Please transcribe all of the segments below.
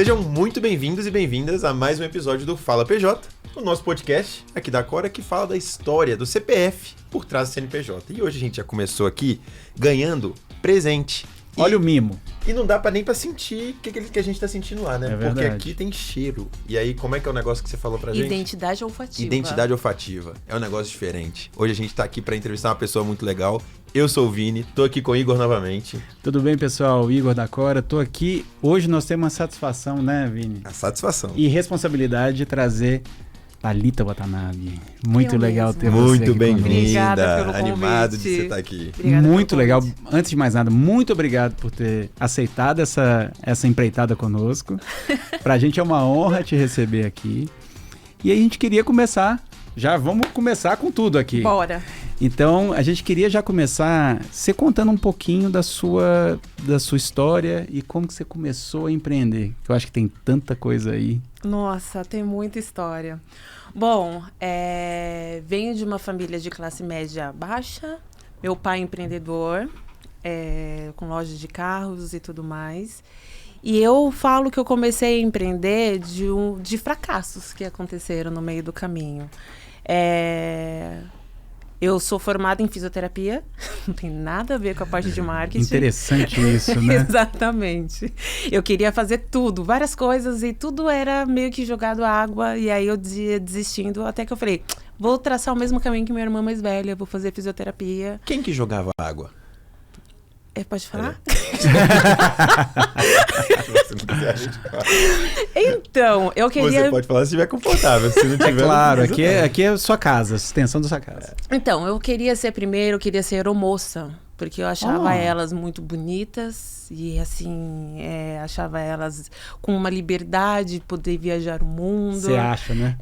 Sejam muito bem-vindos e bem-vindas a mais um episódio do Fala PJ, o nosso podcast aqui da Cora que fala da história do CPF por trás do CNPJ. E hoje a gente já começou aqui ganhando presente. Olha o mimo. E não dá nem pra sentir o que a gente tá sentindo lá, né? É porque aqui tem cheiro. E aí, como é que é o negócio que você falou pra gente? Identidade olfativa. Identidade olfativa. É um negócio diferente. Hoje a gente tá aqui pra entrevistar uma pessoa muito legal. Eu sou o Vini, tô aqui com o Igor novamente. Tudo bem, pessoal? Igor da Cora, tô aqui. Hoje nós temos uma satisfação, né, Vini? A satisfação. E responsabilidade de trazer Thalita Watanabe. Muito legal ter você muito aqui bem-vinda. Animado de você estar aqui. Obrigada muito legal. convite. Antes de mais nada, muito obrigado por ter aceitado essa empreitada conosco. Pra gente é uma honra te receber aqui. E a gente queria começar, já vamos começar com tudo aqui. Bora. Então, a gente queria já começar você contando um pouquinho da sua história e como que você começou a empreender. Eu acho que tem tanta coisa aí. Nossa, tem muita história. Bom, venho de uma família de classe média baixa. Meu pai é empreendedor, com loja de carros e tudo mais. E eu falo que eu comecei a empreender de fracassos que aconteceram no meio do caminho. Eu sou formada em fisioterapia, não tem nada a ver com a parte de marketing. Interessante isso, né? Exatamente. Eu queria fazer tudo, várias coisas, e tudo era meio que jogado água, e aí eu ia desistindo, até que eu falei, vou traçar o mesmo caminho que minha irmã mais velha, vou fazer fisioterapia. Quem que jogava água? Pode falar? Então, eu queria... Você pode falar se estiver confortável, se não tiver... Claro, aqui é a sua casa, a extensão da sua casa. Então, eu queria ser primeiro, eu queria ser aeromoça, porque eu achava elas muito bonitas e, assim, achava elas com uma liberdade de poder viajar o mundo. Você acha, né?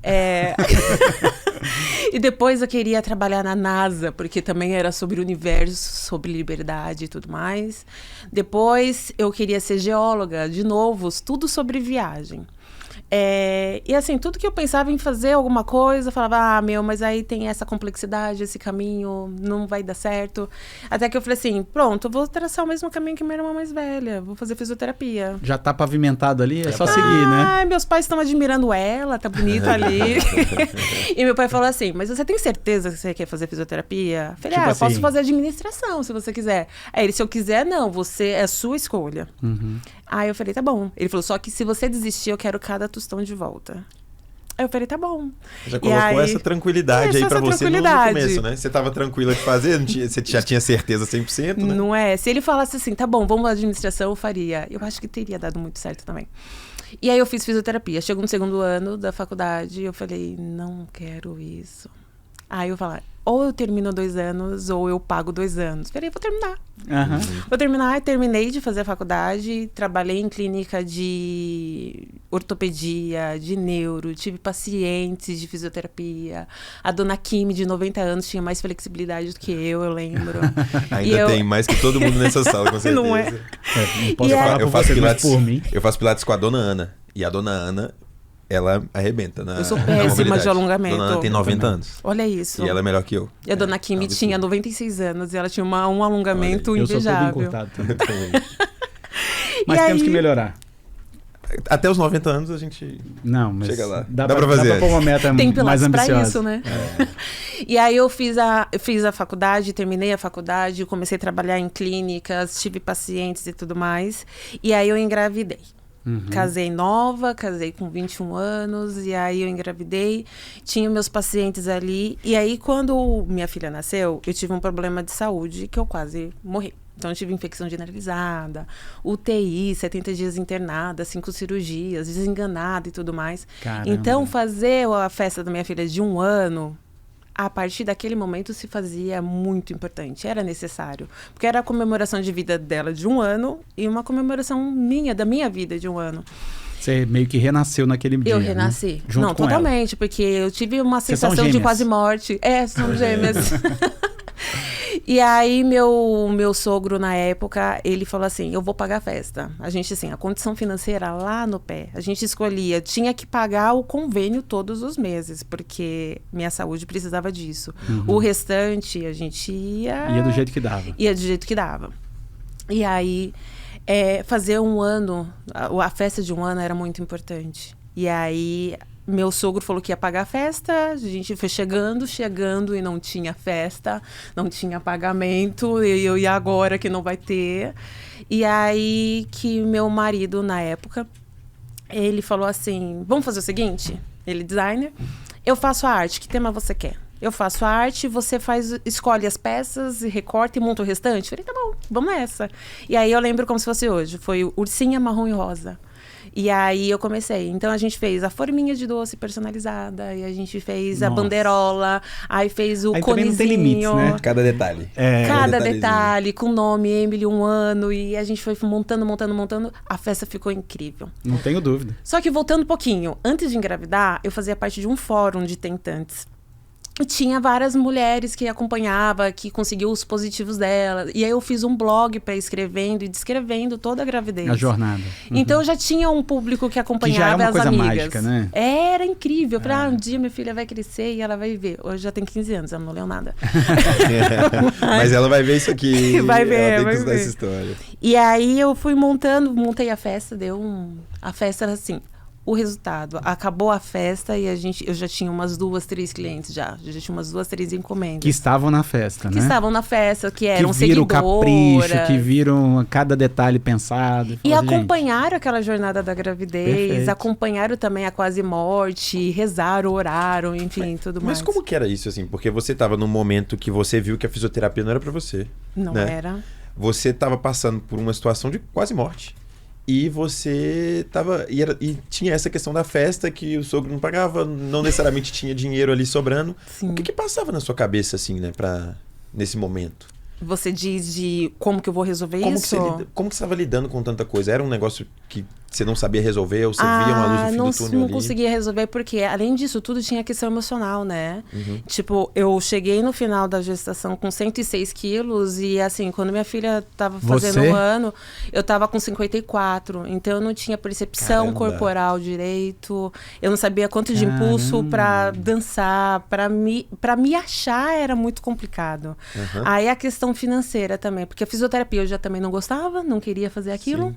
E depois eu queria trabalhar na NASA, porque também era sobre o universo, sobre liberdade e tudo mais. Depois eu queria ser geóloga, de novo, tudo sobre viagem. E assim, tudo que eu pensava em fazer alguma coisa, eu falava, mas aí tem essa complexidade, esse caminho, não vai dar certo. Até que eu falei assim, pronto, eu vou traçar o mesmo caminho que minha irmã mais velha, vou fazer fisioterapia. Já tá pavimentado ali, é só seguir, né? Meus pais estão admirando ela, tá bonita ali. E meu pai falou assim, mas você tem certeza que você quer fazer fisioterapia? Eu falei, eu posso fazer administração, se você quiser. Aí ele, se eu quiser, não, é sua escolha. Uhum. Aí eu falei, tá bom. Ele falou, só que se você desistir, eu quero cada tostão de volta. Aí eu falei, tá bom. Já colocou essa tranquilidade aí pra você no começo, né? Você tava tranquila de fazer, você já tinha certeza 100%, né? Não é? Se ele falasse assim, tá bom, vamos à administração, eu faria. Eu acho que teria dado muito certo também. E aí eu fiz fisioterapia. Chegou no segundo ano da faculdade, eu falei, não quero isso. Aí eu falei, ou eu termino 2 anos, ou eu pago 2 anos. Falei, vou terminar. Uhum. Vou terminar, terminei de fazer a faculdade, trabalhei em clínica de ortopedia, de neuro, tive pacientes de fisioterapia. A dona Kim, de 90 anos, tinha mais flexibilidade do que eu lembro. Ainda tem mais que todo mundo nessa sala, com certeza. Não é? Não posso falar eu faço pilates por mim. Eu faço pilates com a dona Ana. E a dona Ana, ela arrebenta na Eu sou péssima de alongamento. A dona Ana tem 90 anos. Olha isso. E ela é melhor que eu. E a dona Kim tinha 96 anos e ela tinha um alongamento Eu sou todo invejável. encurtado também. E Mas temos aí- que melhorar. Até os 90 anos a gente Não, mas chega lá. Dá pra pra fazer. Dá pra pôr uma meta Tem mais pilates pra ambiciosa. isso, né? E aí eu fiz a faculdade, terminei a faculdade, comecei a trabalhar em clínicas, tive pacientes e tudo mais. E aí eu engravidei. Casei nova, casei com 21 anos, e aí eu engravidei, tinha meus pacientes ali, e aí quando minha filha nasceu, eu tive um problema de saúde que eu quase morri. Então eu tive infecção generalizada, UTI, 70 dias internada, 5 cirurgias, desenganada e tudo mais. Caramba. Então fazer a festa da minha filha de 1 ano, a partir daquele momento se fazia muito importante, era necessário. Porque era a comemoração de vida dela de 1 ano e uma comemoração da minha vida de 1 ano. Você meio que renasceu naquele dia, Eu renasci. né? Junto Não, com totalmente, porque eu tive uma Vocês são sensação de gêmeas? quase morte. São gêmeas. E aí, meu sogro, na época, ele falou assim, eu vou pagar a festa. A gente, assim, a condição financeira lá no pé, a gente escolhia, tinha que pagar o convênio todos os meses, porque minha saúde precisava disso. O restante, a gente ia... Ia do jeito que dava. Ia do jeito que dava. E aí... fazer um ano, a festa de um ano era muito importante. E aí, meu sogro falou que ia pagar a festa, a gente foi chegando e não tinha festa, não tinha pagamento, e agora que não vai ter. E aí que meu marido, na época, ele falou assim, vamos fazer o seguinte, ele designer, eu faço a arte, que tema você quer? Eu faço a arte, você escolhe as peças, recorta e monta o restante. Falei, tá bom, vamos nessa. E aí eu lembro como se fosse hoje, foi ursinha marrom e rosa. E aí eu comecei. Então a gente fez a forminha de doce personalizada, e a gente fez a bandeirola, aí fez o conezinho. Não tem limites, né? Cada detalhe. Cada detalhe, com o nome, Emily, 1 ano, e a gente foi montando. A festa ficou incrível. Não tenho dúvida. Só que voltando um pouquinho, antes de engravidar, eu fazia parte de um fórum de tentantes. E tinha várias mulheres que acompanhava, que conseguiu os positivos dela. E aí eu fiz um blog para escrevendo e descrevendo toda a gravidez. A jornada. Então já tinha um público que acompanhava, que já é uma as coisa amigas. Mágica, né? Era incrível. Eu falei, um dia minha filha vai crescer e ela vai ver. Hoje já tem 15 anos, ela não leu nada. Mas ela vai ver isso aqui. Vai ver, ela tem vai que estudar ver. essa história. E aí eu fui montei a festa, a festa era assim. O resultado, acabou a festa e eu já tinha umas 2, 3 clientes já tinha umas 2, 3 encomendas. Que estavam na festa, né? Que estavam na festa, que eram seguidoras. Que viram o capricho, que viram cada detalhe pensado. E acompanharam aquela jornada da gravidez, Perfeito. Acompanharam também a quase morte, rezaram, oraram, enfim, tudo mais. Mas como que era isso, assim? Porque você estava num momento que você viu que a fisioterapia não era pra você. Não né? era. Você estava passando por uma situação de quase morte. E você tava. E tinha essa questão da festa que o sogro não pagava, não necessariamente tinha dinheiro ali sobrando. Sim. O que passava na sua cabeça, assim, né, nesse momento? Você diz de como que eu vou resolver isso? Como que você estava lidando com tanta coisa? Era um negócio que você não sabia resolver ou você via uma luz no fim do túnel não ali? Conseguia resolver porque, além disso tudo, tinha a questão emocional, né? Uhum. Tipo, eu cheguei no final da gestação com 106 quilos e, assim, quando minha filha tava fazendo 1 ano, eu tava com 54. Então, eu não tinha percepção corporal direito. Eu não sabia quanto de impulso pra dançar, pra me achar era muito complicado. Uhum. Aí, a questão financeira também, porque a fisioterapia eu já também não gostava, não queria fazer aquilo. Sim.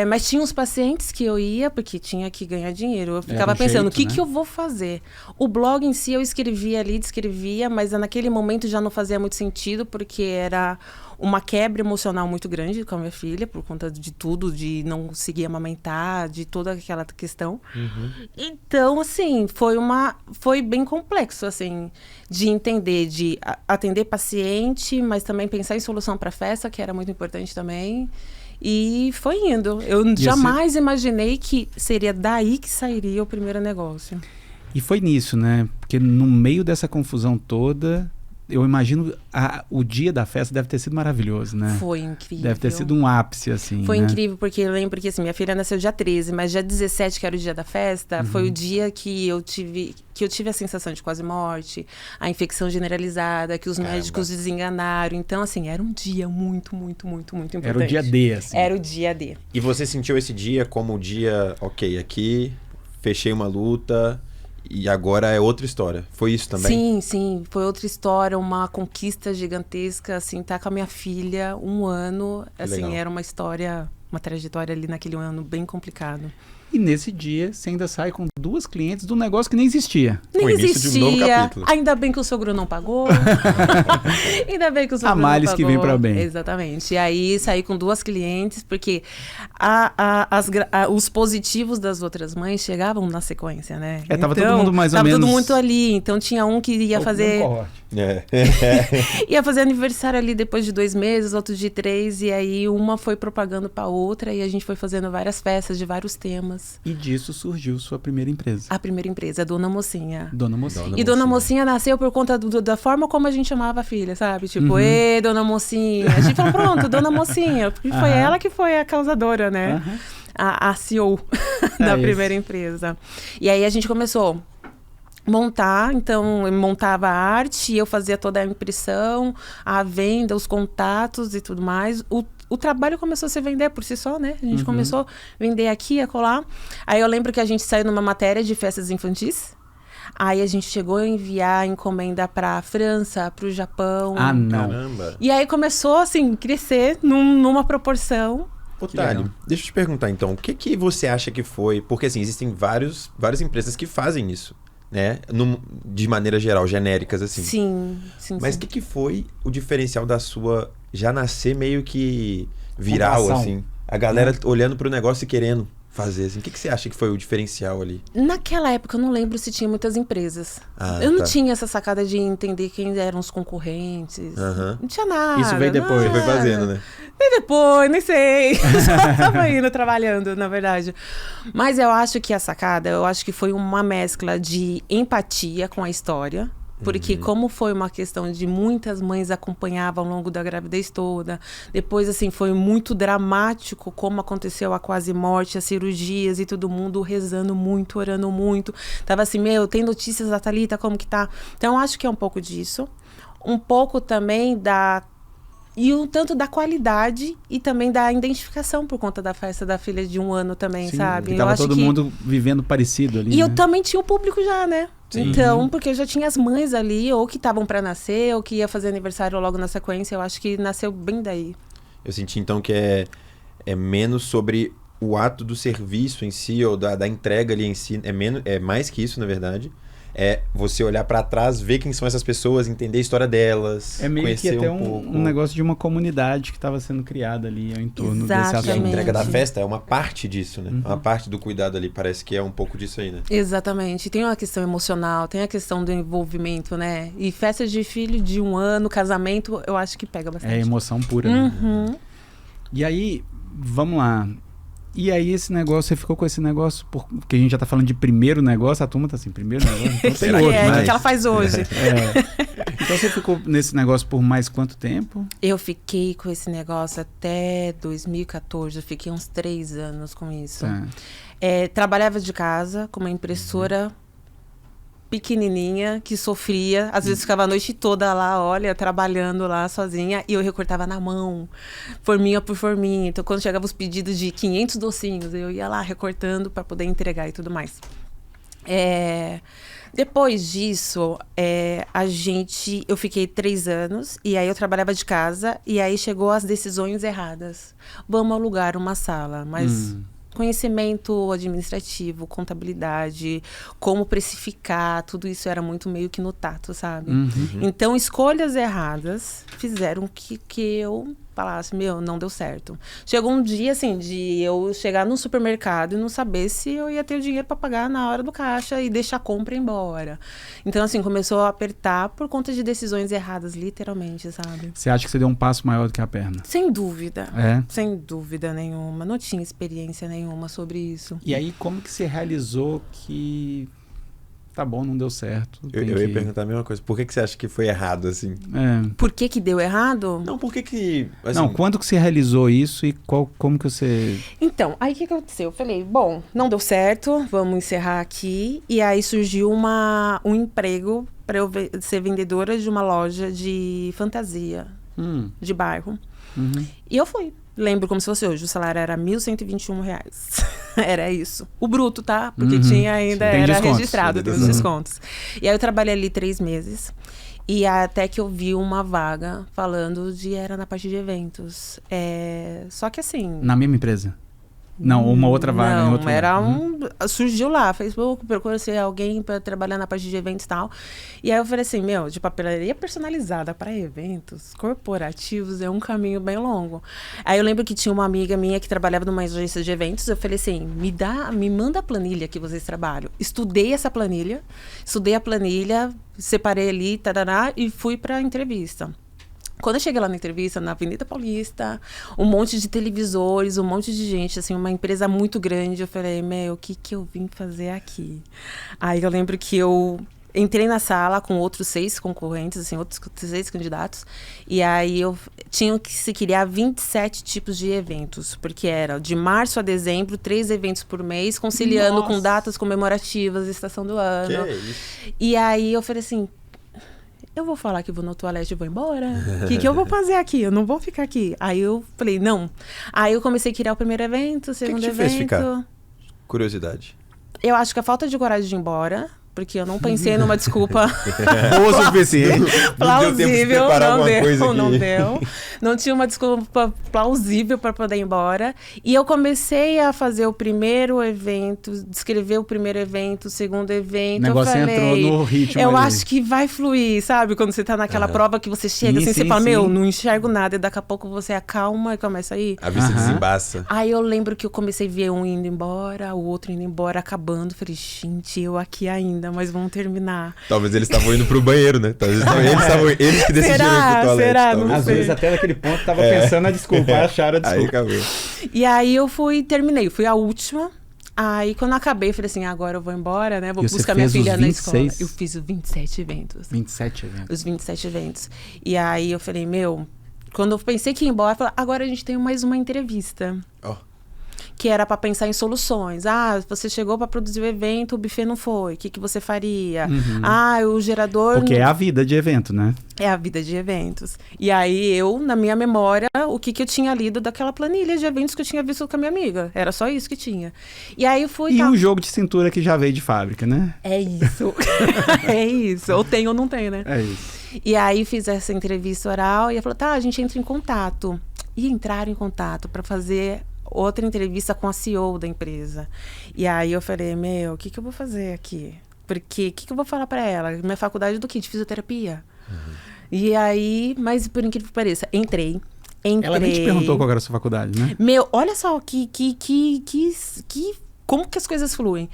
Mas tinha uns pacientes que eu ia porque tinha que ganhar dinheiro. Eu ficava pensando, o que eu vou fazer? O blog em si eu escrevia ali, descrevia, mas naquele momento já não fazia muito sentido porque era uma quebra emocional muito grande com a minha filha, por conta de tudo, de não conseguir amamentar, de toda aquela questão. Uhum. Então, assim, foi bem complexo, assim, de entender, de atender paciente, mas também pensar em solução para a festa, que era muito importante também. E foi indo. Eu jamais imaginei que seria daí que sairia o primeiro negócio. E foi nisso, né? Porque no meio dessa confusão toda, eu imagino o dia da festa deve ter sido maravilhoso, né? Foi incrível. Deve ter sido um ápice, assim, Foi né? incrível, porque eu lembro que, assim, minha filha nasceu dia 13, mas dia 17, que era o dia da festa, foi o dia que eu tive a sensação de quase morte, a infecção generalizada, que os médicos desenganaram. Então, assim, era um dia muito, muito, muito, muito importante. Era o dia D, assim. Era o dia D. E você sentiu esse dia como o dia, ok, aqui, fechei uma luta... E agora é outra história. Foi isso também? Sim. Foi outra história, uma conquista gigantesca, assim, tá com a minha filha 1 ano. Assim, legal. Era uma história, uma trajetória ali naquele ano bem complicado. E nesse dia, você ainda sai com 2 clientes de um negócio que nem existia. Nem existia. De um novo capítulo. Ainda bem que o sogro não pagou. Ainda bem que o sogro não pagou. A males que vem pra bem. Exatamente. E aí, saí com 2 clientes, porque os positivos das outras mães chegavam na sequência, né? Tava todo mundo mais ou menos... Tava todo mundo ali. Então, tinha um que ia fazer... ia fazer aniversário ali depois de 2 meses, outro de 3. E aí, uma foi propagando pra outra. E a gente foi fazendo várias festas de vários temas. E disso surgiu sua primeira empresa. A primeira empresa, Dona Mocinha. Dona Mocinha. E Dona Mocinha nasceu por conta da forma como a gente chamava a filha, sabe? Tipo, Dona Mocinha. A gente falou, pronto, Dona Mocinha. Porque foi ela que foi a causadora, né? A CEO da primeira empresa. E aí a gente começou montar, então eu montava a arte, eu fazia toda a impressão, a venda, os contatos e tudo mais. O trabalho começou a se vender por si só, né? A gente começou a vender aqui, acolá. Aí eu lembro que a gente saiu numa matéria de festas infantis. Aí a gente chegou a enviar encomenda pra França, pro Japão. Ah, não. Caramba. E aí começou, assim, crescer numa proporção. Ô, Que Thali, legal. deixa eu te perguntar então, o que que você acha que foi? Porque assim, existem várias empresas que fazem isso, né? De maneira geral, genéricas assim. Sim. Mas o que foi o diferencial da sua já nascer meio que viral, Comparação. assim? A galera olhando pro negócio e querendo fazer, assim. O que você acha que foi o diferencial ali? Naquela época eu não lembro se tinha muitas empresas. Ah, Eu não tá. tinha essa sacada de entender quem eram os concorrentes. Aham. Não tinha nada. Isso veio depois. Você foi nada. fazendo, né? Nem depois, nem sei. Só tava indo trabalhando, na verdade. Mas eu acho que a sacada, eu acho que foi uma mescla de empatia com a história. Porque como foi uma questão de muitas mães acompanhavam ao longo da gravidez toda, depois assim foi muito dramático como aconteceu a quase morte, as cirurgias e todo mundo rezando muito, orando muito. Tava assim, tem notícias da Thalita, como que tá? Então eu acho que é um pouco disso. Um pouco também tanto da qualidade e também da identificação por conta da festa da filha de 1 ano também, Sim, sabe? que tava todo mundo vivendo parecido ali, E né? eu também tinha o público já, né? Sim. Então, porque eu já tinha as mães ali, ou que estavam pra nascer, ou que ia fazer aniversário logo na sequência. Eu acho que nasceu bem daí. Eu senti então que é menos sobre o ato do serviço em si, ou da entrega ali em si. É mais que isso, na verdade. É você olhar pra trás, ver quem são essas pessoas, entender a história delas, É meio que conhecer até pouco. um negócio de uma comunidade que estava sendo criada ali ao entorno desse E a assunto. Exatamente. entrega da festa é uma parte disso, né? Uma parte do cuidado ali, parece que é um pouco disso aí, né? Exatamente. Tem uma questão emocional, tem a questão do envolvimento, né? E festas de filho de 1 ano, casamento, eu acho que pega bastante. É emoção pura. Né? Uhum. E aí, vamos lá. E aí esse negócio, você ficou com esse negócio, porque a gente já tá falando de primeiro negócio, a turma tá assim, primeiro negócio, então tem Será que outro. O mais? que ela faz hoje? Então você ficou nesse negócio por mais quanto tempo? Eu fiquei com esse negócio até 2014. Eu fiquei uns 3 anos com isso. Tá. Trabalhava de casa com uma impressora pequenininha que sofria. Às vezes ficava a noite toda lá, olha, trabalhando lá sozinha. E eu recortava na mão, forminha por forminha. Então, quando chegavam os pedidos de 500 docinhos, eu ia lá recortando para poder entregar e tudo mais. Depois disso, eu fiquei 3 anos e aí eu trabalhava de casa e aí chegou as decisões erradas. Vamos alugar uma sala, mas conhecimento administrativo, contabilidade, como precificar, tudo isso era muito meio que no tato, sabe? Então, escolhas erradas fizeram que eu falasse, não deu certo. Chegou um dia, assim, de eu chegar no supermercado e não saber se eu ia ter o dinheiro para pagar na hora do caixa e deixar a compra e ir embora. Então, assim, começou a apertar por conta de decisões erradas, literalmente, sabe? Você acha que você deu um passo maior do que a perna? Sem dúvida. É? Sem dúvida nenhuma. Não tinha experiência nenhuma sobre isso. E aí, como que você realizou que... Tá bom, não deu certo. Eu ia perguntar a mesma coisa. Por que você acha que foi errado, assim? Por que deu errado? Não, por que assim, Não, quando que você realizou isso e como que você... Então, aí o que aconteceu? Eu falei, bom, não deu certo, vamos encerrar aqui. E aí surgiu um emprego para eu ser vendedora de uma loja de fantasia, de bairro. E eu fui. Lembro como se fosse hoje, o salário era R$ 1.121. Era isso. O bruto, tá? Porque tinha ainda, Tem era descontos. registrado, tem os descontos. E aí eu trabalhei ali 3 meses. E até que eu vi uma vaga falando era na parte de eventos. Só que assim... Na mesma empresa? Não, uma outra vaga em outro lugar. Era surgiu lá, Facebook, procura ser alguém para trabalhar na parte de eventos e tal. E aí eu falei assim, de papelaria personalizada para eventos corporativos é um caminho bem longo. Aí eu lembro que tinha uma amiga minha que trabalhava numa agência de eventos, eu falei assim, me manda a planilha que vocês trabalham. Estudei a planilha, separei ali, tarará, e fui para a entrevista. Quando eu cheguei lá na entrevista, na Avenida Paulista, um monte de televisores, um monte de gente, assim, uma empresa muito grande. Eu falei, o que eu vim fazer aqui? Aí eu lembro que eu entrei na sala com outros 6 concorrentes, assim, outros 6 candidatos. E aí eu tinha que se criar 27 tipos de eventos, porque era de março a dezembro, 3 eventos por mês, conciliando com datas comemorativas, estação do ano. Que é isso? E aí eu falei assim, eu vou falar que vou no toalete e vou embora? O que eu vou fazer aqui? Eu não vou ficar aqui. Aí eu falei, não. Aí eu comecei a criar o primeiro evento, o segundo te evento. fez ficar? Curiosidade. Eu acho que a falta de coragem de ir embora, porque eu não pensei numa desculpa Boa o suficiente. plausível. Não aqui. deu. Não tinha uma desculpa plausível para poder ir embora. E eu comecei a fazer o primeiro evento, descrever o primeiro evento, o segundo evento. O negócio eu falei, entrou no ritmo. eu ali. acho que vai fluir, sabe? Quando você tá naquela prova que você chega, Sim, assim, você sim, fala, sim. meu, não enxergo nada. E daqui a pouco você acalma e começa a ir. A vista desembaça. Aí eu lembro que eu comecei a ver um indo embora, o outro indo embora, acabando. Falei, gente, eu aqui ainda, mas vamos terminar. Talvez eles estavam indo pro banheiro, né? Talvez eles que decidiram ir pro toalete. Será? talvez. Não Às sei. vezes até naquele ponto tava pensando na desculpa, acharam a Aí desculpa. acabou. E aí eu terminei, fui a última. Aí quando eu acabei, eu falei assim, agora eu vou embora, né? Vou E você buscar minha fez filha os na escola. 26? Eu fiz os 27 eventos. 27 eventos. Os 27 eventos. E aí eu falei, meu, quando eu pensei que ia embora, eu falei, agora a gente tem mais uma entrevista. Ó. Que era para pensar em soluções. Ah, você chegou para produzir o evento, o buffet não foi. O que você faria? Ah, o gerador... Porque é a vida de evento, né? É a vida de eventos. E aí eu, na minha memória, o que eu tinha lido daquela planilha de eventos que eu tinha visto com a minha amiga. Era só isso que tinha. E aí eu fui... E um jogo de cintura que já veio de fábrica, né? É isso. É isso. Ou tem ou não tem, né? É isso. E aí fiz essa entrevista oral e ela falou, tá, a gente entra em contato. E entraram em contato para fazer outra entrevista com a CEO da empresa. E aí eu falei, meu, o que eu vou fazer aqui? Porque o que eu vou falar para ela? Minha faculdade do quê? De fisioterapia. E aí, mas por incrível que pareça, entrei. Ela nem te perguntou qual era a sua faculdade, né? Meu, olha só como que as coisas fluem.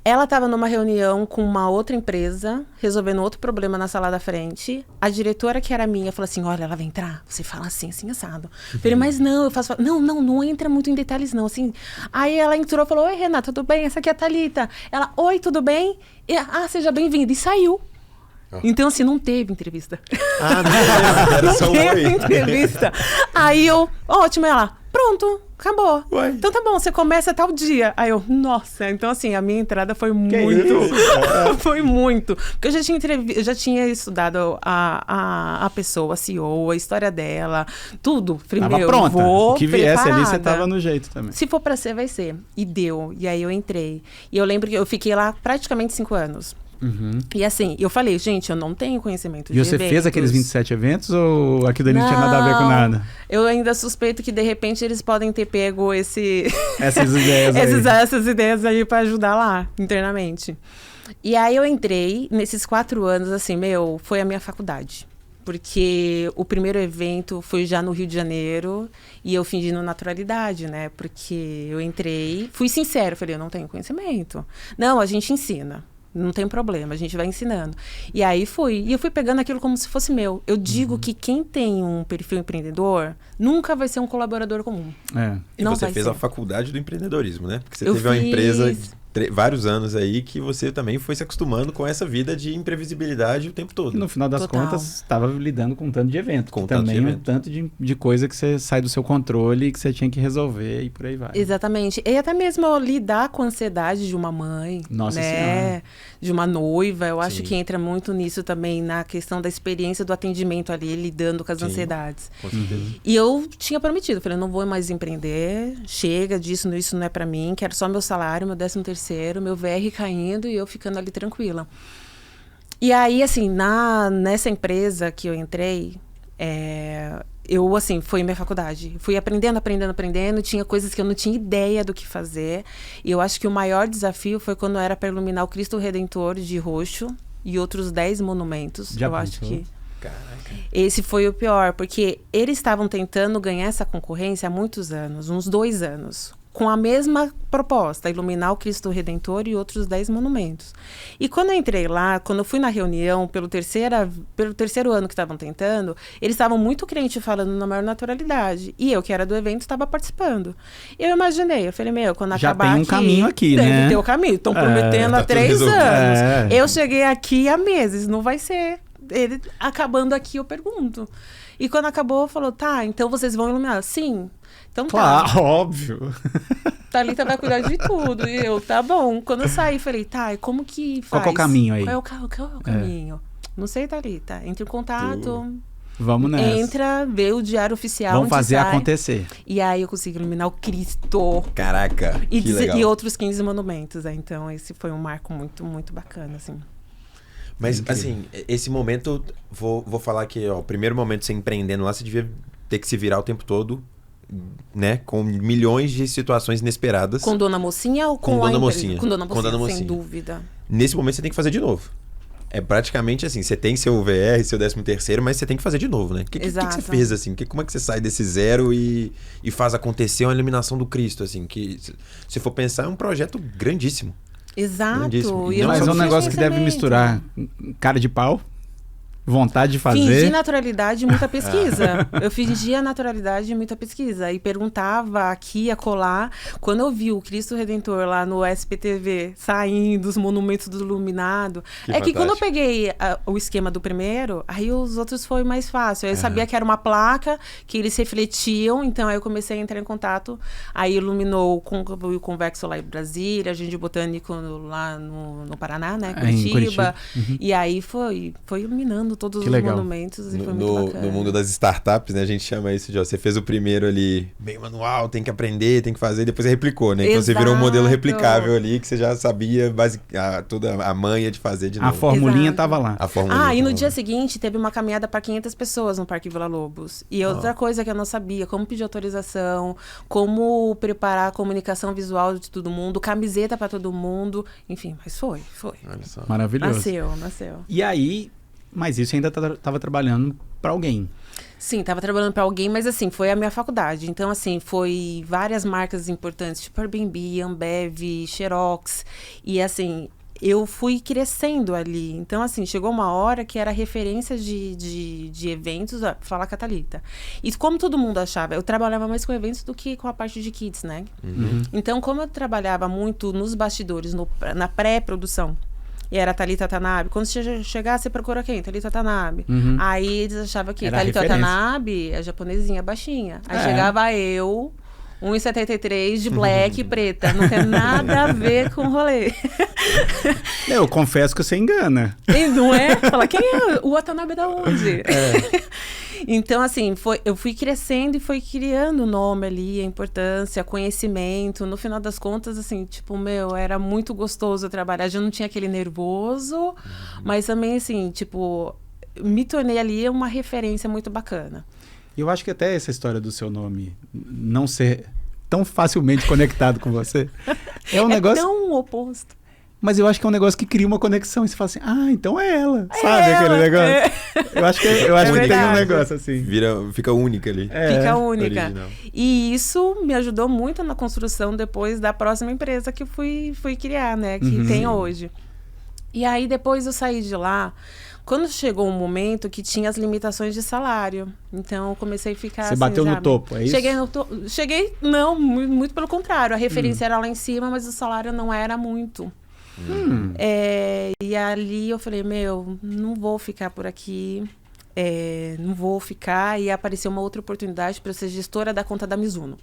Ela estava numa reunião com uma outra empresa, resolvendo outro problema na sala da frente. A diretora, que era minha, falou assim, olha, ela vai entrar, você fala assim, assado. Falei, mas não, eu faço... Não entra muito em detalhes, não, assim. Aí ela entrou e falou, oi, Renata, tudo bem? Essa aqui é a Thalita. Ela, oi, tudo bem? E, seja bem-vinda. E saiu. Então, assim, não teve entrevista. Não, era só Não um teve oi. entrevista. Aí eu, ótimo, ela, pronto, acabou. Uai. Então tá bom, você começa tal dia. Aí eu, nossa, então assim, a minha entrada foi muito. Foi muito. Porque eu já tinha estudado a pessoa, a CEO, a história dela, tudo. Falei, Tava meu, pronta. vou O que viesse ali, você preparada. tava no jeito também. Se for pra ser, vai ser. E deu. E aí eu entrei. E eu lembro que eu fiquei lá praticamente 5 anos. E assim, eu falei, gente, eu não tenho conhecimento de E você eventos. fez aqueles 27 eventos ou aquilo ali não tinha nada a ver com nada? Eu ainda suspeito que, de repente, eles podem ter pego Essas ideias aí. essas ideias aí pra ajudar lá, internamente. E aí eu entrei, nesses 4 anos, assim, foi a minha faculdade. Porque o primeiro evento foi já no Rio de Janeiro e eu fingindo naturalidade, né? Porque eu entrei, fui sincera, falei, eu não tenho conhecimento. Não, a gente ensina. Não tem problema, a gente vai ensinando. E aí fui. E eu fui pegando aquilo como se fosse meu. Eu digo que quem tem um perfil empreendedor nunca vai ser um colaborador comum. É. E Não você vai fez ser. a faculdade do empreendedorismo, né? Porque você Eu teve uma fiz. empresa vários anos aí que você também foi se acostumando com essa vida de imprevisibilidade o tempo todo. E no final das Total. contas, estava lidando com um tanto de evento. Com que um tanto também de um evento. tanto de coisa que você sai do seu controle e que você tinha que resolver e por aí vai. Exatamente. E até mesmo lidar com a ansiedade de uma mãe, Nossa né? Senhora. De uma noiva. Eu acho Sim. que entra muito nisso também, na questão da experiência do atendimento ali, lidando com as Sim. ansiedades. Com certeza. E eu tinha prometido, falei, eu não vou mais empreender, chega disso, isso não é pra mim, quero só meu salário, meu 13º, meu VR caindo e eu ficando ali tranquila. E aí, assim, nessa empresa que eu entrei, eu, assim, foi minha faculdade. Fui aprendendo, tinha coisas que eu não tinha ideia do que fazer. E eu acho que o maior desafio foi quando era para iluminar o Cristo Redentor de roxo e outros 10 monumentos. Já eu acho pensou? que Caraca. esse foi o pior, porque eles estavam tentando ganhar essa concorrência há muitos anos, uns 2 anos, com a mesma proposta, iluminar o Cristo Redentor e outros 10 monumentos. E quando eu entrei lá, quando eu fui na reunião, pelo terceiro ano que estavam tentando, eles estavam muito crentes, falando na maior naturalidade. E eu, que era do evento, estava participando. Eu imaginei, eu falei, quando Já acabar tem um caminho aqui, deve né? ter o caminho. Estão prometendo tá há tudo 3 resolvido. anos. É. Eu cheguei aqui há meses, não vai ser. Ele acabando aqui, eu pergunto. E quando acabou, falou, tá, então vocês vão iluminar? Sim. Então tá. Claro, óbvio. Thalita vai cuidar de tudo. E eu, tá bom. Quando eu saí, falei, tá, e como que faz? Qual que é o caminho aí? Qual é o caminho? Não sei, Thalita. Entre em contato, Vamos nessa. entra, vê o diário oficial. Vamos onde fazer sai. acontecer. E aí eu consegui iluminar o Cristo. Caraca, que legal. E outros 15 monumentos. Então esse foi um marco muito, muito bacana, assim. Mas, assim, esse momento, vou falar que, ó, o primeiro momento você empreendendo lá, você devia ter que se virar o tempo todo, né? Com milhões de situações inesperadas. Com Dona Mocinha ou com Dona a Mocinha? Com Dona Com Dona Mocinha, sem Mocinha. dúvida. Nesse momento você tem que fazer de novo. É praticamente assim, você tem seu VR, seu 13º, mas você tem que fazer de novo, né? O que você fez, assim? Como é que você sai desse zero e faz acontecer uma eliminação do Cristo, assim? Que, se for pensar, é um projeto grandíssimo. Exato. Grandíssimo. Mas é um negócio que deve misturar cara de pau, vontade de fazer. Fingir naturalidade e muita pesquisa. Eu fingia naturalidade e muita pesquisa. E perguntava aqui, acolá. Quando eu vi o Cristo Redentor lá no SPTV, saindo dos monumentos do Iluminado. Que quando eu peguei o esquema do primeiro, aí os outros foi mais fácil. Eu sabia que era uma placa, que eles refletiam. Então aí eu comecei a entrar em contato. Aí iluminou o convexo lá em Brasília, Jardim Botânico lá no Paraná, né? Curitiba. Uhum. E aí foi iluminando todos os monumentos e foi muito bacana. No mundo das startups, né, a gente chama isso de, ó, você fez o primeiro ali, bem manual, tem que aprender, tem que fazer, depois você replicou, né? Então você virou um modelo replicável ali, que você já sabia toda a manha de fazer de novo. A formulinha tava lá. E no dia seguinte teve uma caminhada para 500 pessoas no Parque Vila Lobos. E outra coisa que eu não sabia, como pedir autorização, como preparar a comunicação visual de todo mundo, camiseta para todo mundo, enfim, mas foi. Olha só. Maravilhoso. Nasceu. E aí... Mas isso ainda estava trabalhando para alguém. Sim, estava trabalhando para alguém, mas assim, foi a minha faculdade. Então, assim, foi várias marcas importantes, tipo Airbnb, Ambev, Xerox. E assim, eu fui crescendo ali. Então, assim, chegou uma hora que era referência de eventos, falar com a Thalita. E como todo mundo achava, eu trabalhava mais com eventos do que com a parte de kids, né? Uhum. Então, como eu trabalhava muito nos bastidores, na pré-produção, e era Thalita Tanabe. Quando você chegar, você procura quem? Thalita Tanabe. Uhum. Aí eles achavam que Era Thalita referência. Tanabe é japonesinha, baixinha. Aí chegava eu, 1,73 de black preta. Não tem nada a ver com o rolê. Eu confesso que você engana. E não é? Fala, quem é? O Watanabe da onde? Então, assim, eu fui crescendo e fui criando o nome ali, a importância, conhecimento. No final das contas, assim, tipo, era muito gostoso trabalhar. Já não tinha aquele nervoso, mas também, assim, tipo, me tornei ali uma referência muito bacana. Eu acho que até essa história do seu nome não ser tão facilmente conectado com você é um negócio... tão oposto. Mas eu acho que é um negócio que cria uma conexão. E você fala assim, então é ela. Sabe aquele negócio? Eu acho que tem um negócio assim. Fica única ali. Fica única. Original. E isso me ajudou muito na construção depois da próxima empresa que fui criar, né? Que tem hoje. E aí, depois eu saí de lá, quando chegou um momento que tinha as limitações de salário. Então, eu comecei a ficar Você bateu no topo, é isso? Cheguei, não, muito pelo contrário. A referência era lá em cima, mas o salário não era muito. E ali eu falei, não vou ficar por aqui, não vou ficar. E apareceu uma outra oportunidade para ser gestora da conta da Mizuno.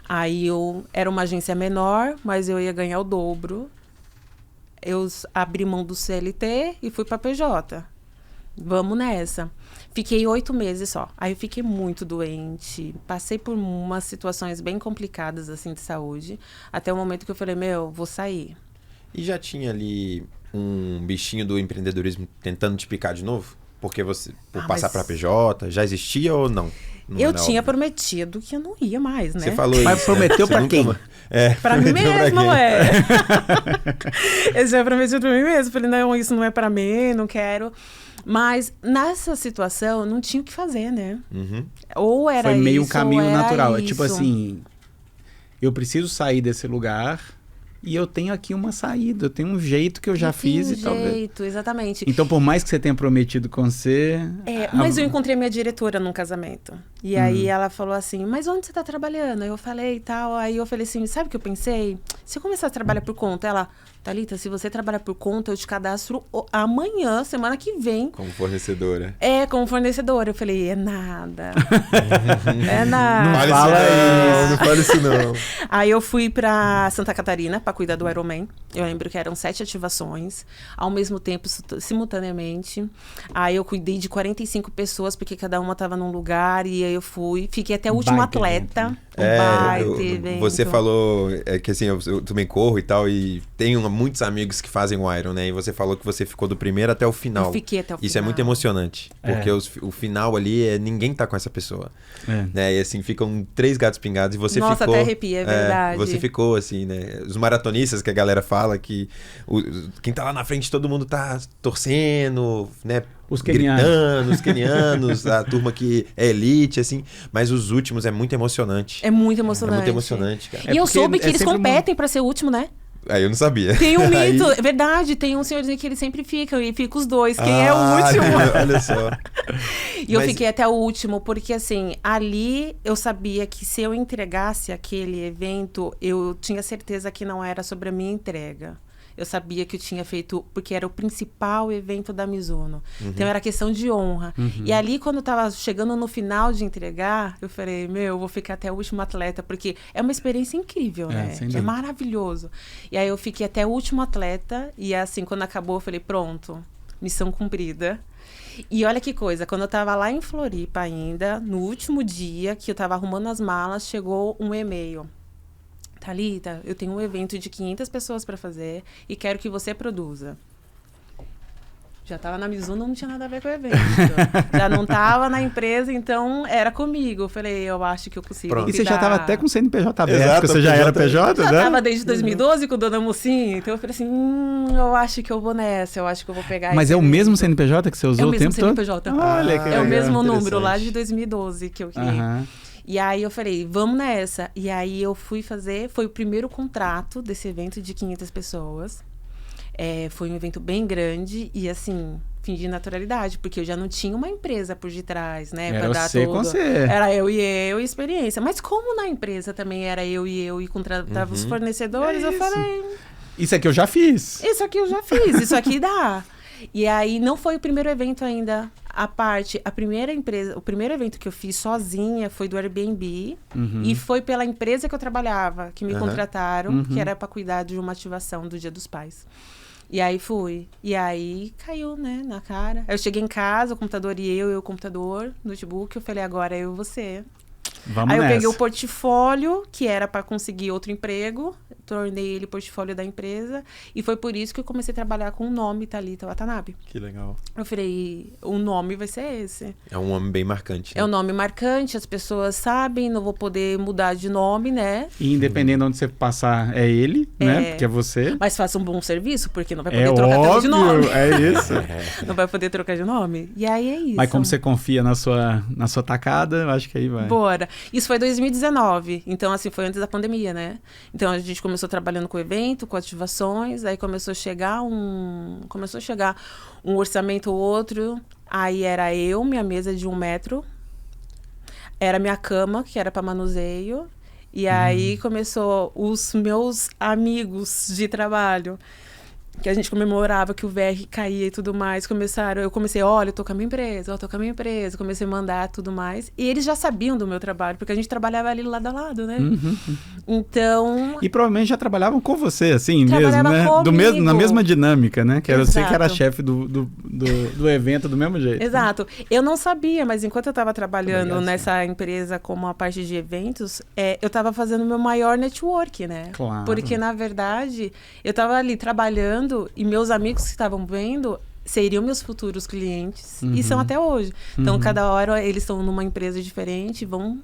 Aí era uma agência menor, mas eu ia ganhar o dobro. Eu abri mão do CLT e fui para PJ. Vamos nessa. Fiquei 8 meses só. Aí eu fiquei muito doente. Passei por umas situações bem complicadas assim de saúde. Até o momento que eu falei, vou sair. E já tinha ali um bichinho do empreendedorismo tentando te picar de novo? Porque você, por passar para PJ, já existia ou não? Eu tinha prometido que eu não ia mais, né? Você falou Mas isso, prometeu né? para quem? Pra mim mesmo, Eu já prometi pra mim mesmo. Falei, não, isso não é pra mim, não quero. Mas nessa situação, não tinha o que fazer, né? Ou era isso, foi meio um caminho natural. Isso. É tipo assim, eu preciso sair desse lugar... E eu tenho aqui uma saída, eu tenho um jeito que eu já fiz e talvez... Exatamente. Então, por mais que você tenha prometido com você... Mas eu encontrei minha diretora num casamento. E aí ela falou assim, mas onde você tá trabalhando? Aí eu falei e tal. Aí eu falei assim, sabe o que eu pensei? Se eu começar a trabalhar por conta, ela... Thalita, se você trabalhar por conta, eu te cadastro amanhã, semana que vem. Como fornecedora. Como fornecedora. Eu falei, é nada. Não fale isso não. Aí eu fui pra Santa Catarina pra cuidar do Ironman. Eu lembro que eram 7 ativações, ao mesmo tempo, simultaneamente. Aí eu cuidei de 45 pessoas, porque cada uma tava num lugar, e aí eu fui. Fiquei até o último atleta. baita evento. Você falou que assim, eu também corro e tal, e tenho muitos amigos que fazem o Iron, né? E você falou que você ficou do primeiro até o final. Eu fiquei até o final. Isso é muito emocionante, porque o final ali, ninguém tá com essa pessoa. Né? E assim, ficam 3 gatos pingados e você ficou... Nossa, até arrepia, é verdade. Você ficou assim, né? Os maratonistas que a galera fala que quem tá lá na frente, todo mundo tá torcendo, né? Os quenianos. Gritando, os quenianos, a turma que é elite, assim. Mas os últimos é muito emocionante. É muito emocionante. É muito emocionante, cara. E eu soube que eles competem pra ser o último, né? Aí eu não sabia. Tem um mito, é verdade, tem um senhorzinho que eles sempre ficam, e fica os dois, quem é o último? Olha só. E eu fiquei até o último, porque assim, ali eu sabia que se eu entregasse aquele evento, eu tinha certeza que não era sobre a minha entrega. Eu sabia que eu tinha feito, porque era o principal evento da Mizuno. Então era questão de honra. E ali, quando eu tava chegando no final de entregar, eu falei, eu vou ficar até o último atleta, porque é uma experiência incrível, né? É maravilhoso. E aí eu fiquei até o último atleta, e assim, quando acabou, eu falei, pronto, missão cumprida. E olha que coisa, quando eu tava lá em Floripa ainda, no último dia que eu tava arrumando as malas, chegou um e-mail. Thalita, eu tenho um evento de 500 pessoas para fazer e quero que você produza. Já estava na Mizuno, não tinha nada a ver com o evento. Já não estava na empresa, então era comigo. Eu falei, eu acho que eu consigo. E você já estava até com o CNPJ aberto, Exato, você já era PJ, né? Já estava desde 2012 com Dona Mocinha. Então eu falei assim, eu acho que eu vou nessa, eu acho que eu vou pegar Mas esse é o evento. mesmo CNPJ que você usou o tempo todo? É o mesmo CNPJ. Olha que legal. É o mesmo número lá de 2012 que eu criei. Aham. E aí eu falei, vamos nessa. E aí eu fui fazer, foi o primeiro contrato desse evento de 500 pessoas. Foi um evento bem grande e assim, fingi naturalidade, porque eu já não tinha uma empresa por detrás, né? Era pra dar você todo... com você. Era eu e experiência. Mas como na empresa também era eu e contratava os fornecedores, eu falei... Isso aqui eu já fiz. Isso aqui eu já fiz, isso aqui dá. E aí não foi o primeiro evento ainda. O primeiro evento que eu fiz sozinha foi do Airbnb. E foi pela empresa que eu trabalhava, que me contrataram, que era para cuidar de uma ativação do Dia dos Pais. E aí fui. E aí caiu, né, na cara. Eu cheguei em casa, o computador e o computador, notebook, eu falei, agora eu e você. Vamos aí eu nessa. peguei o portfólio, que era para conseguir outro emprego, tornei ele portfólio da empresa, e foi por isso que eu comecei a trabalhar com o nome Thalita Watanabe. Que legal. Eu falei, o nome vai ser esse. É um nome bem marcante. Né? É um nome marcante, as pessoas sabem, não vou poder mudar de nome, né? E independente de onde você passar, é ele, né? Porque é você. Mas faça um bom serviço, porque não vai poder trocar óbvio, de nome. É isso. Não vai poder trocar de nome. E aí é isso. Mas como você confia na sua tacada, eu acho que aí vai. Bora. Isso foi 2019. Então, assim, foi antes da pandemia, né? Então, a gente começou trabalhando com evento, com ativações. Aí começou a chegar um orçamento ou outro. Aí era minha mesa de 1 metro. Era minha cama, que era para manuseio. E aí começou os meus amigos de trabalho, que a gente comemorava que o VR caía e tudo mais, eu comecei, olha, eu tô com a minha empresa, comecei a mandar tudo mais, e eles já sabiam do meu trabalho, porque a gente trabalhava ali lado a lado, né? Então... E provavelmente já trabalhavam com você, assim Trabalhava mesmo, né? comigo. Na mesma dinâmica, né? Que era você que era Exato. chefe do evento do mesmo jeito. Exato. Eu não sabia, mas enquanto eu estava trabalhando Obrigado, nessa empresa como a parte de eventos, eu estava fazendo o meu maior network, né? Claro. Porque, na verdade, eu estava ali trabalhando e meus amigos que estavam vendo seriam meus futuros clientes. E são até hoje. Então, cada hora eles estão numa empresa diferente e vão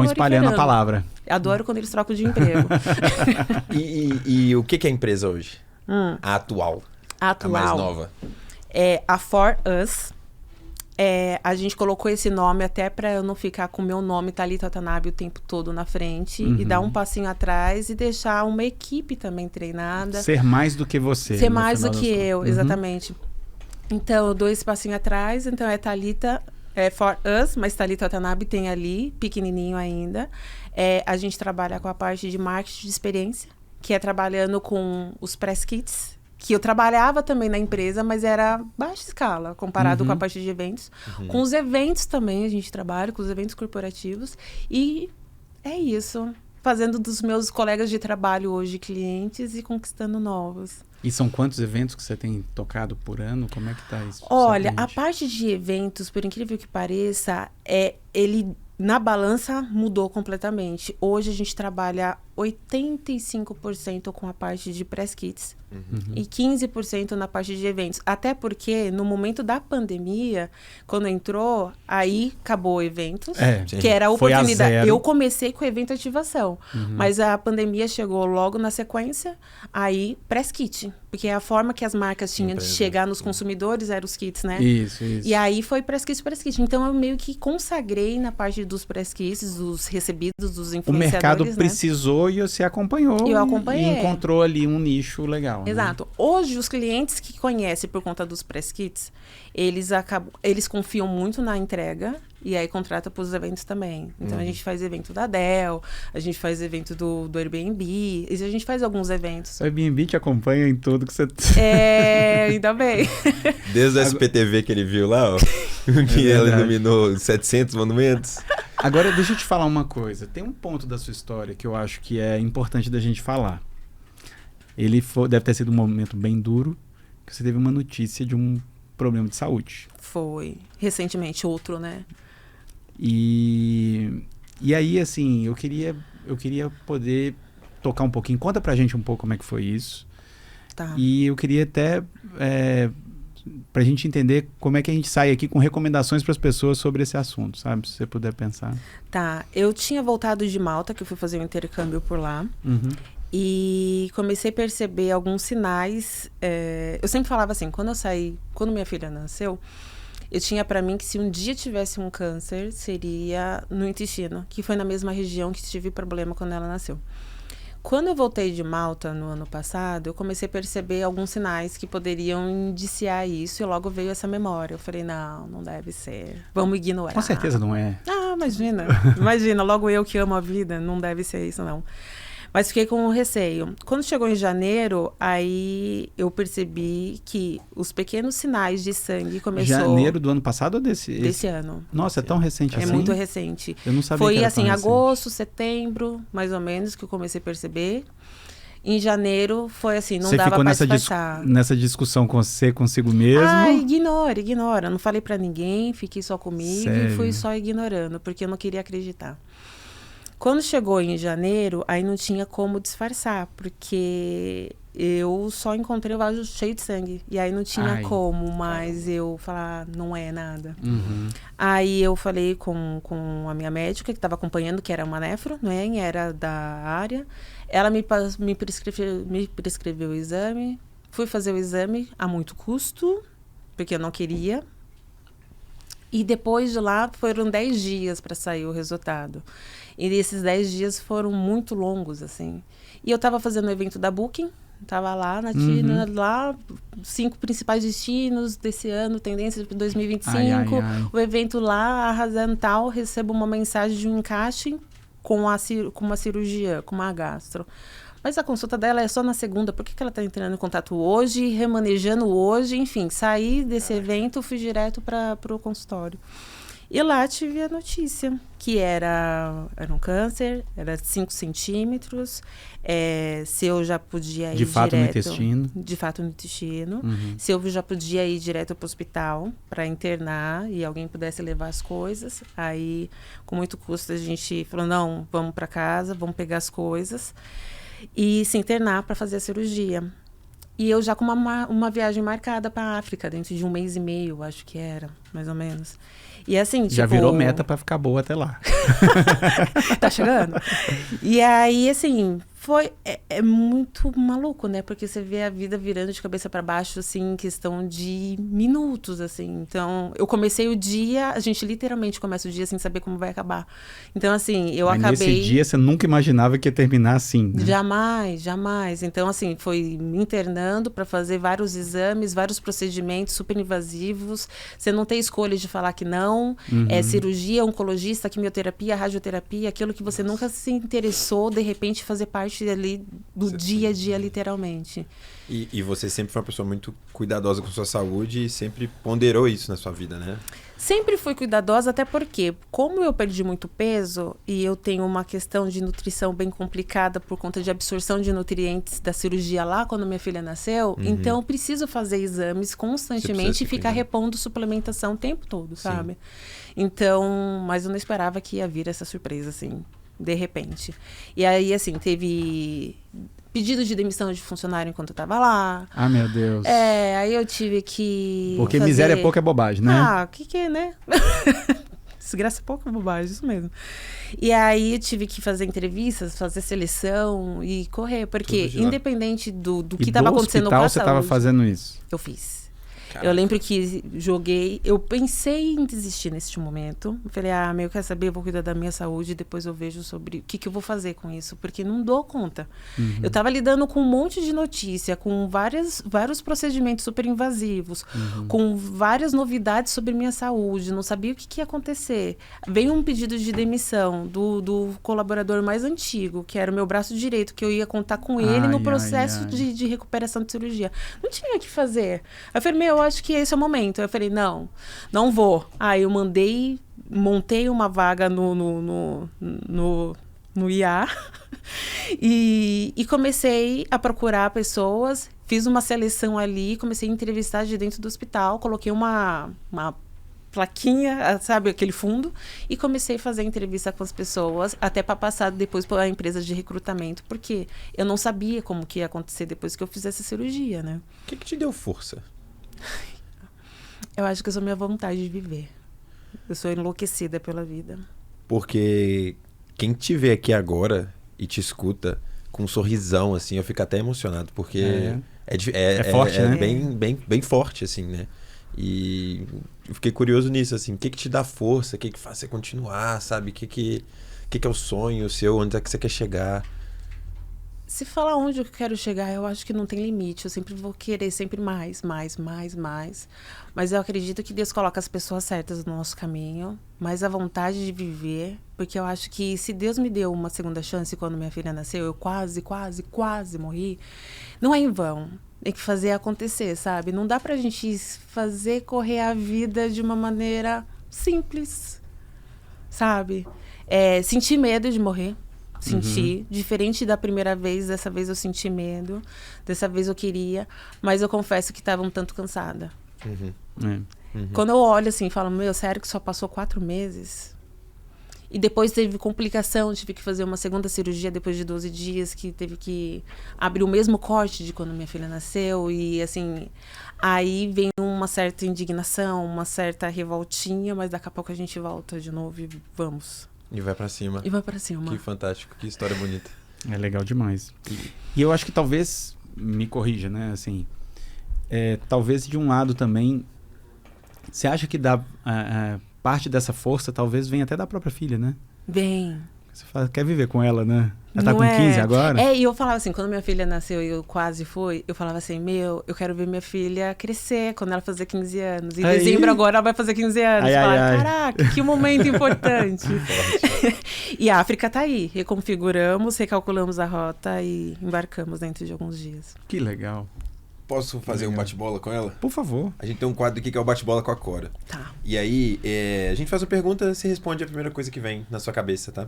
espalhando a palavra. Adoro quando eles trocam de emprego. E o que é a empresa hoje? A atual. A mais nova. A For Us. A gente colocou esse nome até para eu não ficar com o meu nome, Thalita Watanabe, o tempo todo na frente. E dar um passinho atrás e deixar uma equipe também treinada. Ser mais do que você. Ser mais do que eu, exatamente. Então, eu dou esse passinho atrás. Então, é Thalita, For Us, mas Thalita Watanabe tem ali, pequenininho ainda. A gente trabalha com a parte de marketing de experiência, que é trabalhando com os press kits, que eu trabalhava também na empresa, mas era baixa escala, comparado com a parte de eventos. Com os eventos também, a gente trabalha, com os eventos corporativos. E é isso. Fazendo dos meus colegas de trabalho hoje clientes e conquistando novos. E são quantos eventos que você tem tocado por ano? Como é que tá isso? Olha, a parte de eventos, por incrível que pareça, ele na balança mudou completamente. Hoje a gente trabalha 85% com a parte de press kits e 15% na parte de eventos. Até porque no momento da pandemia, quando entrou, aí acabou eventos, que era a oportunidade. Eu comecei com evento ativação, mas a pandemia chegou logo na sequência, aí press kit. Porque a forma que as marcas tinham de chegar nos consumidores eram os kits, né? Isso. E aí foi press kit. Então eu meio que consagrei na parte dos press kits, dos recebidos, dos influenciadores. O mercado né? precisou e você acompanhou. Eu acompanhei. E encontrou ali um nicho legal. Exato. Né? Hoje, os clientes que conhecem por conta dos press kits, eles confiam muito na entrega e aí contratam para os eventos também. Então, a gente faz evento da Dell, a gente faz evento do Airbnb, e a gente faz alguns eventos. O Airbnb te acompanha em tudo que você... Ainda bem. Desde o SPTV que ele viu lá, ó, que ela iluminou 700 monumentos. Agora, deixa eu te falar uma coisa. Tem um ponto da sua história que eu acho que é importante da gente falar. Deve ter sido um momento bem duro, que você teve uma notícia de um problema de saúde. Foi. Recentemente, outro, né? E aí, assim, eu queria poder tocar um pouquinho. Conta pra gente um pouco como é que foi isso. Tá. E eu queria até... pra gente entender como é que a gente sai aqui com recomendações para as pessoas sobre esse assunto, sabe? Se você puder pensar. Tá. Eu tinha voltado de Malta, que eu fui fazer um intercâmbio por lá. E comecei a perceber alguns sinais. Eu sempre falava assim, quando minha filha nasceu, eu tinha para mim que se um dia tivesse um câncer, seria no intestino, que foi na mesma região que tive problema quando ela nasceu. Quando eu voltei de Malta no ano passado, eu comecei a perceber alguns sinais que poderiam indiciar isso e logo veio essa memória. Eu falei, não deve ser. Vamos ignorar. Com certeza não é. Imagina, logo eu que amo a vida, não deve ser isso não. Mas fiquei com receio. Quando chegou em janeiro, aí eu percebi que os pequenos sinais de sangue começou... Janeiro do ano passado ou desse ano? Nossa, é tão recente assim? É muito recente. Eu não sabia Foi que era assim, tão recente. agosto, setembro, mais ou menos, que eu comecei a perceber. Em janeiro, foi assim, não dava pra disfarçar. Nessa discussão com você, consigo mesmo? Ignora. Não falei pra ninguém, fiquei só comigo e fui só ignorando, porque eu não queria acreditar. Quando chegou em janeiro, aí não tinha como disfarçar, porque eu só encontrei o vaso cheio de sangue. E aí não tinha como mais eu falar, não é nada. Aí eu falei com a minha médica, que estava acompanhando, que era uma nefro, né? Era da área. Ela me prescreveu o exame. Fui fazer o exame a muito custo, porque eu não queria. E depois de lá, foram 10 dias para sair o resultado. E esses 10 dias foram muito longos, assim. E eu estava fazendo o evento da Booking, estava lá na China, lá, 5 principais destinos desse ano, tendência para 2025. O evento lá, arrasando tal, recebo uma mensagem de um encaixe com uma cirurgia, com uma gastro. Mas a consulta dela é só na segunda, por que ela está entrando em contato hoje, remanejando hoje, enfim, saí desse evento, fui direto para o consultório. E lá tive a notícia, que era um câncer, era 5 centímetros, se eu já podia ir de fato direto... no intestino. De fato no intestino. Se eu já podia ir direto para o hospital para internar e alguém pudesse levar as coisas. Aí, com muito custo, a gente falou, não, vamos para casa, vamos pegar as coisas e se internar para fazer a cirurgia. E eu já com uma viagem marcada para a África, dentro de 1 mês e meio, acho que era, mais ou menos. E assim, tipo... Já virou meta para ficar boa até lá. Tá chegando? E aí, assim, é muito maluco, né? Porque você vê a vida virando de cabeça para baixo, assim, em questão de minutos, assim. Então, eu comecei o dia, a gente literalmente começa o dia sem saber como vai acabar. Então, assim, Mas nesse dia você nunca imaginava que ia terminar assim, né? Jamais. Então, assim, foi me internando para fazer vários exames, vários procedimentos super invasivos. Você não tem escolha de falar que não. Cirurgia, oncologista, quimioterapia, radioterapia, aquilo que você nunca se interessou, de repente, fazer parte parte ali do dia a dia, literalmente. E você sempre foi uma pessoa muito cuidadosa com sua saúde e sempre ponderou isso na sua vida, né? Sempre fui cuidadosa, até porque, como eu perdi muito peso e eu tenho uma questão de nutrição bem complicada por conta de absorção de nutrientes da cirurgia lá quando minha filha nasceu, então eu preciso fazer exames constantemente e ficar repondo suplementação o tempo todo, sabe? Então, mas eu não esperava que ia vir essa surpresa, assim, de repente. E aí, assim, teve pedido de demissão de funcionário enquanto eu tava lá. Ah, meu Deus. Aí eu tive que Porque miséria é pouca é bobagem, né? Ah, o que é, né? Desgraça é pouca bobagem, isso mesmo. E aí eu tive que fazer entrevistas, fazer seleção e correr. Porque independente do que estava acontecendo com a saúde... você estava fazendo isso? Eu fiz. Caraca. Eu lembro que joguei... Eu pensei em desistir neste momento. Eu falei, eu quero saber, eu vou cuidar da minha saúde e depois eu vejo sobre o que eu vou fazer com isso. Porque não dou conta. Eu estava lidando com um monte de notícia, com vários procedimentos super invasivos, com várias novidades sobre minha saúde. Não sabia o que ia acontecer. Veio um pedido de demissão do colaborador mais antigo, que era o meu braço direito, que eu ia contar com ele no processo de recuperação de cirurgia. Não tinha o que fazer. Eu falei, eu acho que esse é o momento. Eu falei, não vou. Aí eu montei uma vaga no IA e comecei a procurar pessoas, fiz uma seleção ali, comecei a entrevistar de dentro do hospital, coloquei uma plaquinha, sabe, aquele fundo, e comecei a fazer entrevista com as pessoas, até para passar depois para a empresa de recrutamento, porque eu não sabia como que ia acontecer depois que eu fizesse a cirurgia, né? O que te deu força? Eu acho que eu sou minha vontade de viver. Eu sou enlouquecida pela vida. Porque quem te vê aqui agora e te escuta com um sorrisão, assim, eu fico até emocionado, porque é forte, né? bem forte, assim, né? E eu fiquei curioso nisso, assim, o que te dá força, o que faz você continuar, sabe? O que é o sonho seu, onde é que você quer chegar? Se falar onde eu quero chegar, eu acho que não tem limite. Eu sempre vou querer sempre mais. Mas eu acredito que Deus coloca as pessoas certas no nosso caminho, mais a vontade de viver, porque eu acho que se Deus me deu uma segunda chance quando minha filha nasceu, eu quase morri, não é em vão. Tem que fazer acontecer, sabe? Não dá pra gente fazer correr a vida de uma maneira simples, sabe? Sentir medo de morrer. Diferente da primeira vez, dessa vez eu senti medo, dessa vez eu queria, mas eu confesso que estava um tanto cansada. Quando eu olho assim e falo, sério que só passou 4 meses? E depois teve complicação, tive que fazer uma segunda cirurgia depois de 12 dias, que teve que abrir o mesmo corte de quando minha filha nasceu, e assim, aí vem uma certa indignação, uma certa revoltinha, mas daqui a pouco a gente volta de novo e vamos. E vai pra cima. Que fantástico, que história bonita. É legal demais. E eu acho que talvez, me corrija, né? Assim, talvez de um lado também, você acha que dá parte dessa força talvez venha até da própria filha, né? Vem. Você fala, quer viver com ela, né? Ela tá com 15 agora? E eu falava assim, quando minha filha nasceu e eu quase fui, eu falava assim, eu quero ver minha filha crescer quando ela fazer 15 anos. Em dezembro agora ela vai fazer 15 anos. Caraca, que momento importante. E a África tá aí. Reconfiguramos, recalculamos a rota e embarcamos dentro de alguns dias. Que legal. Posso fazer um bate-bola com ela? Por favor. A gente tem um quadro aqui que é o bate-bola com a Cora. Tá. E aí, a gente faz uma pergunta, você responde a primeira coisa que vem na sua cabeça, tá?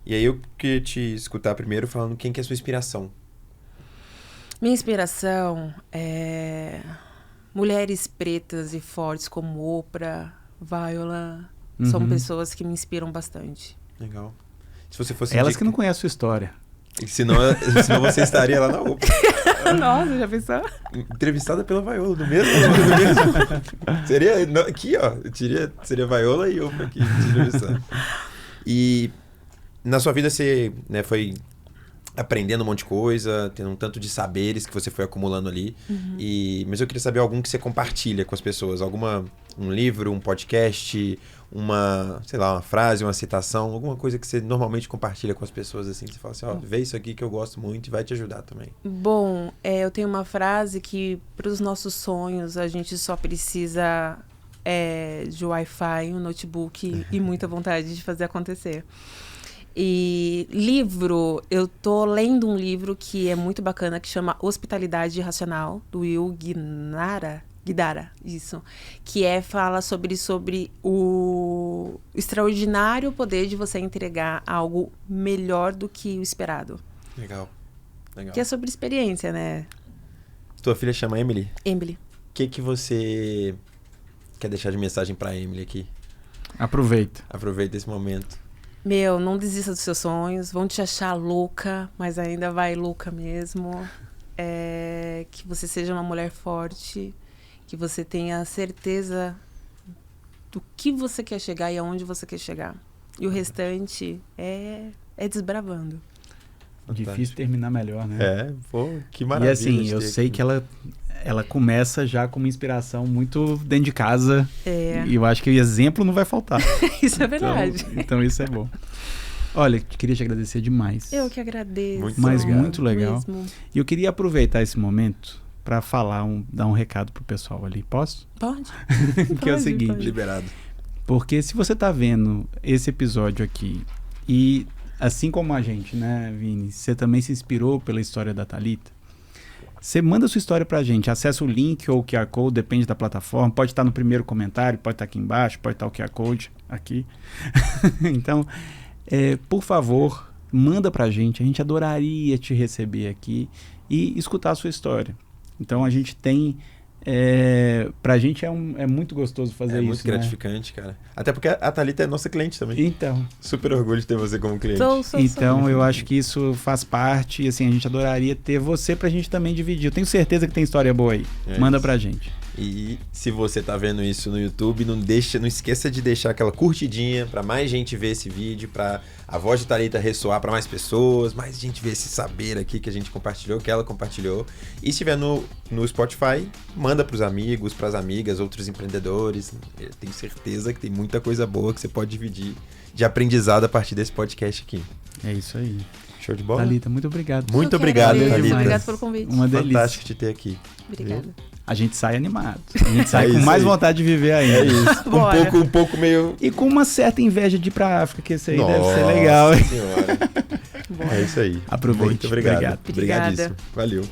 E aí eu queria te escutar primeiro falando quem que é a sua inspiração. Minha inspiração é mulheres pretas e fortes como Oprah, Viola. São pessoas que me inspiram bastante. Legal. Se você fosse elas que não conhecem a sua história. Senão você estaria lá na Oprah. Nossa, já pensou? Entrevistada pela Viola, do mesmo? Seria, aqui, ó. Seria Viola e Oprah aqui te entrevistando. E na sua vida você, né, foi aprendendo um monte de coisa, tendo um tanto de saberes que você foi acumulando ali. Mas eu queria saber algum que você compartilha com as pessoas. Um livro, um podcast, uma frase, uma citação, alguma coisa que você normalmente compartilha com as pessoas, assim, que você fala assim, vê isso aqui que eu gosto muito e vai te ajudar também. Bom, eu tenho uma frase que para os nossos sonhos a gente só precisa de Wi-Fi, um notebook e muita vontade de fazer acontecer. E E livro, eu tô lendo um livro que é muito bacana, que chama Hospitalidade Racional, do Will Guidara, isso. Que fala sobre o extraordinário poder de você entregar algo melhor do que o esperado. Legal. Que é sobre experiência, né? Tua filha chama Emily? Emily. O que você quer deixar de mensagem pra Emily aqui? Aproveita esse momento. Não desista dos seus sonhos. Vão te achar louca, mas ainda vai louca mesmo. Que você seja uma mulher forte, que você tenha certeza do que você quer chegar e aonde você quer chegar. E o restante é desbravando. Fantástico. Difícil terminar melhor, né? Que maravilha. E assim, eu sei que ela começa já com uma inspiração muito dentro de casa. E eu acho que o exemplo não vai faltar. Isso é verdade. Então isso é bom. Olha, queria te agradecer demais. Eu que agradeço. Muito legal. Mesmo. E eu queria aproveitar esse momento para dar um recado pro pessoal ali. Posso? Pode. Que é o seguinte. Pode. Liberado. Porque se você tá vendo esse episódio aqui e assim como a gente, né, Vini, você também se inspirou pela história da Thalita, você manda sua história pra gente, acessa o link ou o QR Code, depende da plataforma, pode estar no primeiro comentário, pode estar aqui embaixo, pode estar o QR Code aqui. Então, por favor, manda pra gente, a gente adoraria te receber aqui e escutar a sua história. Então a gente tem... pra gente é muito gostoso fazer isso. É muito gratificante, cara. Até porque a Thalita é nossa cliente também. Então. Super orgulho de ter você como cliente. Então eu acho que isso faz parte e assim, a gente adoraria ter você pra gente também dividir. Eu tenho certeza que tem história boa aí. Manda pra gente. E se você tá vendo isso no YouTube, não esqueça de deixar aquela curtidinha pra mais gente ver esse vídeo, pra a voz de Thalita ressoar pra mais pessoas, mais gente ver esse saber aqui que a gente compartilhou, que ela compartilhou. E se estiver no Spotify, manda pros amigos, pras amigas, outros empreendedores. Eu tenho certeza que tem muita coisa boa que você pode dividir de aprendizado a partir desse podcast aqui. É isso aí. Show de bola? Thalita, muito obrigado. Muito obrigado, Thalita. Obrigado pelo convite. Uma delícia. Fantástico te ter aqui. Obrigada. A gente sai animado. A gente sai com mais vontade de viver ainda. É isso. Um pouco meio... E com uma certa inveja de ir pra África, que isso aí deve ser legal. Senhora. É isso aí. Aproveite. Muito obrigado. Obrigada. Obrigadíssimo. Valeu.